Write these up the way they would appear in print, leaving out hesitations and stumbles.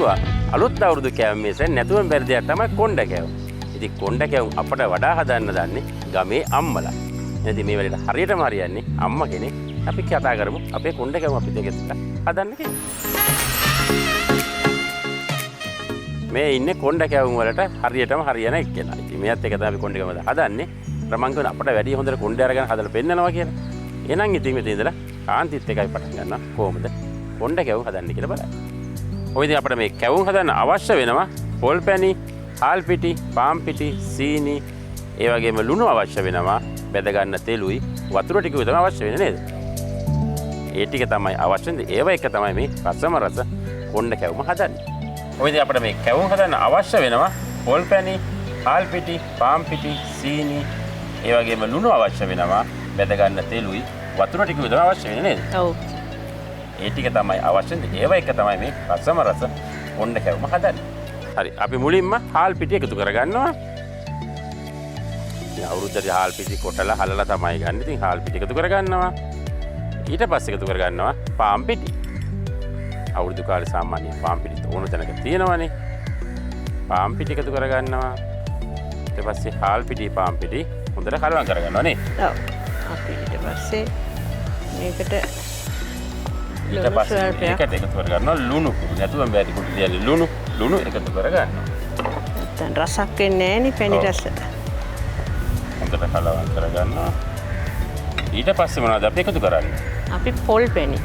කිව්වා අලුත් අවුරුදු කෑම මේසෙන් නැතුවම බැරි දෙයක් තමයි කොණ්ඩ කෑම. ඉතින් කොණ්ඩ කෑම අපට වඩා හදන්න දන්නේ ගමේ අම්මලා. ඉතින් මේ වෙලේට හරියටම හරියන්නේ අම්මා කෙනෙක්. අපි කතා කරමු අපේ කොණ්ඩ කෑම අපි දෙකට හදන්න කියලා. මේ ඉන්නේ කොණ්ඩ කෑම වලට හරියටම හරියන එක්කෙනා. ඉතින් මෙයත් එක තමයි අපි කොණ්ඩ කෑම හදන්නේ. මම කියන අපට වැඩි හොඳට කොණ්ඩ අරගෙන හදලා පෙන්නනවා කියලා. එහෙනම් ඉතින් මෙතන ඉඳලා කාන්තිත් එකයි පටන් ගන්නවා කොහොමද කොණ්ඩ කැවුම් හදන්නේ කියලා බලන්න. ඔය ඉතින් අපිට මේ කැවුම් හදන්න අවශ්‍ය වෙනවා පොල් පැණි, හාල් පිටි, පාන් පිටි, සීනි, ඒ වගේම ලුණු අවශ්‍ය වෙනවා. බෙද ගන්න තෙලුයි, වතුර ටිකයි තමයි අවශ්‍ය වෙන්නේ නේද? ඒ ටික තමයි අවශ්‍ය වෙන්නේ. ඒව එක තමයි මේ රසම රස කොණ්ඩ කැවුම හදන්නේ. ඔය ඉතින් අපිට මේ කැවුම් හදන්න අවශ්‍ය වෙනවා පොල් පැණි, හාල් පිටි, පාන් පිටි, සීනි, ඒ වගේම ලුණු අවශ්‍ය වෙනවා. බෙද ගන්න තෙලුයි, වතුර ටිකයි තමයි අවශ්‍ය වෙන්නේ නේද? ඔව්. ඒ ටික තමයි අවශ්‍ය වෙන්නේ. ඒව එක තමයි මේ රසම රස කොණ්ඩ කැවුම හදන්නේ. හරි. අපි මුලින්ම හාල් පිටි එකතු කරගන්නවා. ඉතින් අවුරුද්දට හාල් පිටි කොටලා හලලා තමයි ගන්න. ඉතින් හාල් පිටි එකතු කරගන්නවා. ඊට පස්සේ එකතු කරගන්නවා පාන් පිටි. අවුරුදු කාලේ සාමාන්‍ය පාන් පිටි ඕන තැනක තියෙනවනේ. පාන් පිටි එකතු කරගන්නවා. ඊට පස්සේ හාල් පිටි පාන් පිටි හොඳට කලවම් කරගන්නවා නේ. ඔව්. අපි ඊට පස්සේ මේකට ඊට පස්සේ ඒකට එකතු කරගන්නවා ලුණු කුඩු. නැතුවම බැරි කුඩු දියලි ලුණු එකතු කරගන්නවා. නැත්නම් රසක් එන්නේ නැහැ නේ පැණි රස. හොඳට කලවම් කරගන්නවා. ඊට පස්සේ මොනවද අපි එකතු කරන්නේ? අපි පොල් පැණි.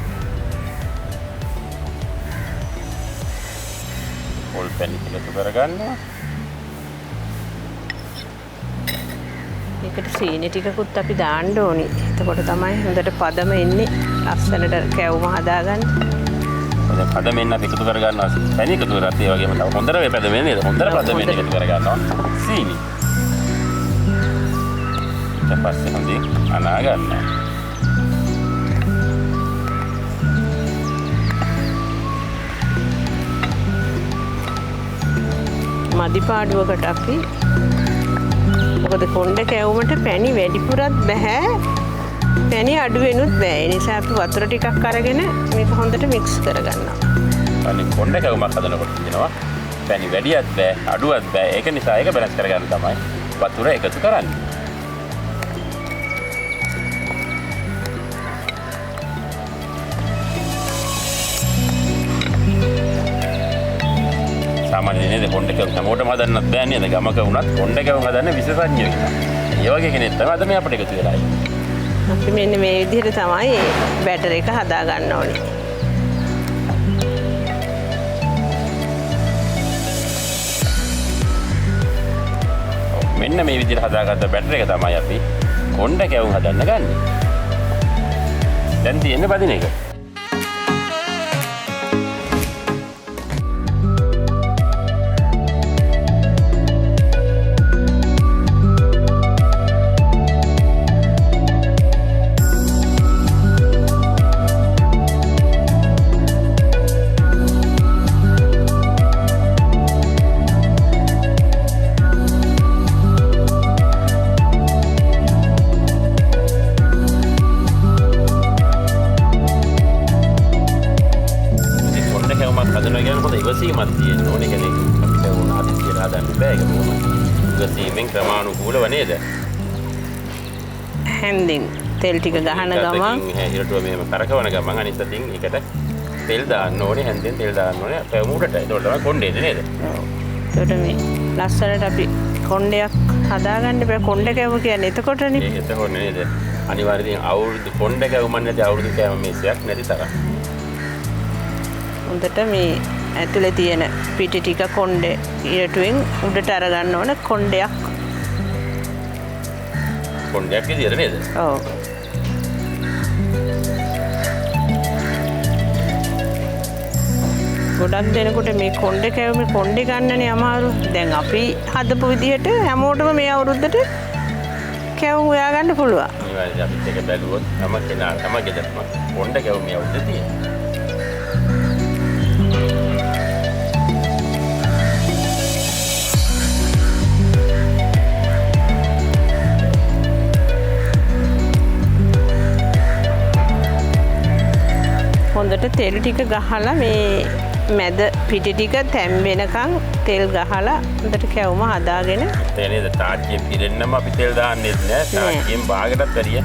පොල් පැණි එකතු කරගන්නවා. ඒකට සීනි ටිකකුත් අපි දාන්න ඕනි. එතකොට තමයි හොඳට පදම එන්නේ. ලස්සනට කැවුම හදාගන්න. දැන් පදම එන්න අපි එකතු කරගන්නවා. පැණි එකතු කරත් ඒ වගේම තව හොඳට මේ පදම එන්නේ නේද? හොඳට පදම එන්න එකතු කරගන්නවා. සීනි. ඊට පස්සේ හොඳින් අනා ගන්නවා. මදි පාඩුවකට අපි මොකද කොණ්ඩ කැවුමට පැණි වැඩිපුරත් බෑ පැණි අඩු වෙනුත් බෑ. ඒ නිසා අපි වතුර ටිකක් අරගෙන මේක හොඳට මික්ස් කරගන්නවා. අනේ කොණ්ඩ කැවුමක් හදනකොට කියනවා පැණි වැඩියත් බෑ අඩුවත් බෑ. ඒක නිසා ඒක බැලන්ස් කරගන්න තමයි වතුර එකතු කරන්නේ. සාමාන්‍යයෙන් නේද කොණ්ඩ කැවුම හැමෝටම හදන්නත් බෑ නේද? ගමක වුණත් කොණ්ඩ කැවුම හදන්න විශේෂඥයෙක් ඉන්නවා. ඒ වගේ කෙනෙක් තමයි අද මේ අපිට එකතු වෙලා ඉන්නේ. අපි මෙන්න මේ විදිහට තමයි බැටර් එක හදා ගන්න ඕනේ. මෙන්න මේ විදිහට හදාගත්ත බැටර් එක තමයි අපි කොණ්ඩ කැවුම් හදන්න ගන්නේ. දැන් තියෙන්නේ බදින එක. ඉවසීමක් තියෙන්න ඕනේ කෙනෙක් අපිට ඕන හදිස්සියට හදන්න බෑ. ඒක බොහොම ඉවසීමෙන් ක්‍රමානුකූලව නේද? හැන්දින් තෙල් ටික ගහන ගමන් හිරටුව මෙහෙම කරකවන ගමන් අනිත් අතින් ඒකට තෙල් දාන්න ඕනේ. හැන්දෙන් තෙල් දාන්න ඕනේ. අපේ මුඩට. ඒක තමයි කොණ්ඩේද නේද? ඔව්. ඒකට මේ ලස්සනට අපි කොණ්ඩයක් හදාගන්න බෑ. කොණ්ඩ කැවුම කියන්නේ එතකොටනේ. ඒක එතකොට නේද? අනිවාර්යයෙන් අවුරුදු කොණ්ඩ කැවුම නැති අවුරුදු කැවුම මේසයක් නැති තරම්. හොඳට මේ ඇතුලේ තියෙන පිටි ටික කොණ්ඩේ ඊටුවෙන් උඩට අරගන්න ඕන කොණ්ඩයක්. කොණ්ඩයක් විදියට නේද? ඔව්. ගොඩක් දෙනකොට මේ කොණ්ඩේ කැවුමේ කොණ්ඩේ ගන්නනේ අමාරු. දැන් අපි හදපු විදිහට හැමෝටම මේ අවුරුද්දට කැවුම් හොයාගන්න පුළුවන්. අනිවාර්යයෙන් අපිත් එක බැලුවොත් තම කෙනා තම ගෙදරම කොණ්ඩ කැවුම් මේ අවුරුද්දේ තියෙනවා. හොඳට තෙල් ටික ගහලා මේ මැද පිටි ටික තැම්බෙනකන් තෙල් ගහලා හොඳට කැවුම හදාගෙන ඒ නේද තාච්චියෙන් පිරෙන්නම අපි තෙල් දාන්නේ නැහැ. තාච්චියෙන් භාගයටත් වැඩිය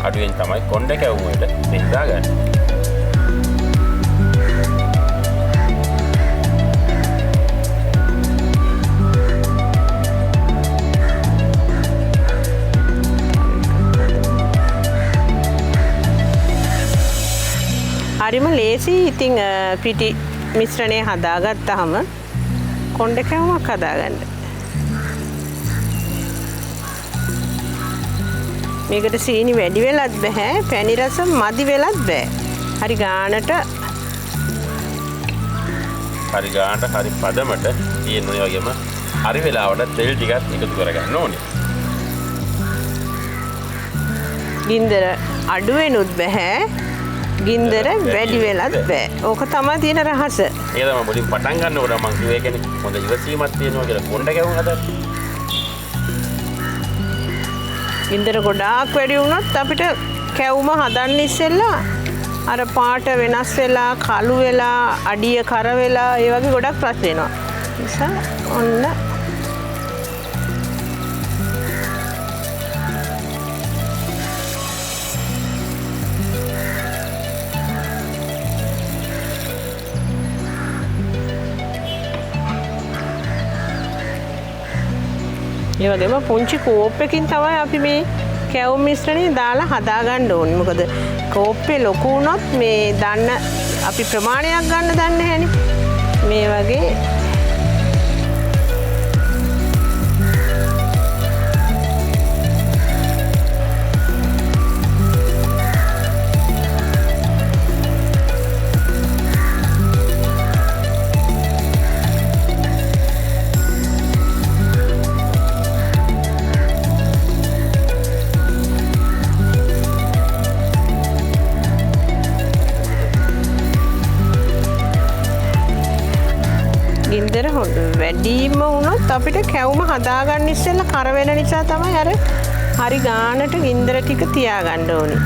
අඩුවෙන් තමයි කොණ්ඩේ කැවුම වලට තෙල් දාගන්නේ. හරිම ලේසි. ඉතින් පිටි මිශ්‍රණය හදාගත්තාම කොණ්ඩේ කැවුමක් හදාගන්න. මේකට සීනි වැඩි වෙලත් බෑ, පැණි රස මදි වෙලත් බෑ. හරි ගානට හරි පදමට තියෙන ඔය වගේම හරි වෙලාවට තෙල් ටිකක් එකතු කරගන්න ඕනේ. ගින්දර අඩු වෙනුත් බෑ, ගින්දර වැඩි වෙලත් බෑ. ඕක තමයි තියෙන රහස. ඒක තමයි මුලින් පටන් ගන්නකොට මම කිව්වේ කියන්නේ හොඳ ඉවසීමක් තියෙනවා කියලා කොණ්ඩේ කැවුම හදන්න. ගින්දර ගොඩාක් වැඩි වුණොත් අපිට කැවුම හදන්න ඉස්සෙල්ලා අර පාට වෙනස් වෙලා, කළු වෙලා, අඩිය කර වෙලා ඒ වගේ ගොඩක් ප්‍රශ්න එනවා. නිසා ඔන්න ඒ වගේම පුංචි කෝප් එකකින් තමයි අපි මේ කැවුම් මිශ්‍රණය දාලා හදාගන්න ඕනේ. මොකද කෝප්පේ ලොකු වුණොත් මේ දන්න අපි ප්‍රමාණයක් ගන්න දන්නේ නැහැනේ. මේ වගේ ගින්දර හොඳ වැඩිම වුණොත් අපිට කැවුම හදාගන්න ඉස්සෙල්ලා කර වෙන නිසා තමයි අර හරි ගානට ගින්දර ටික තියාගන්න ඕනේ.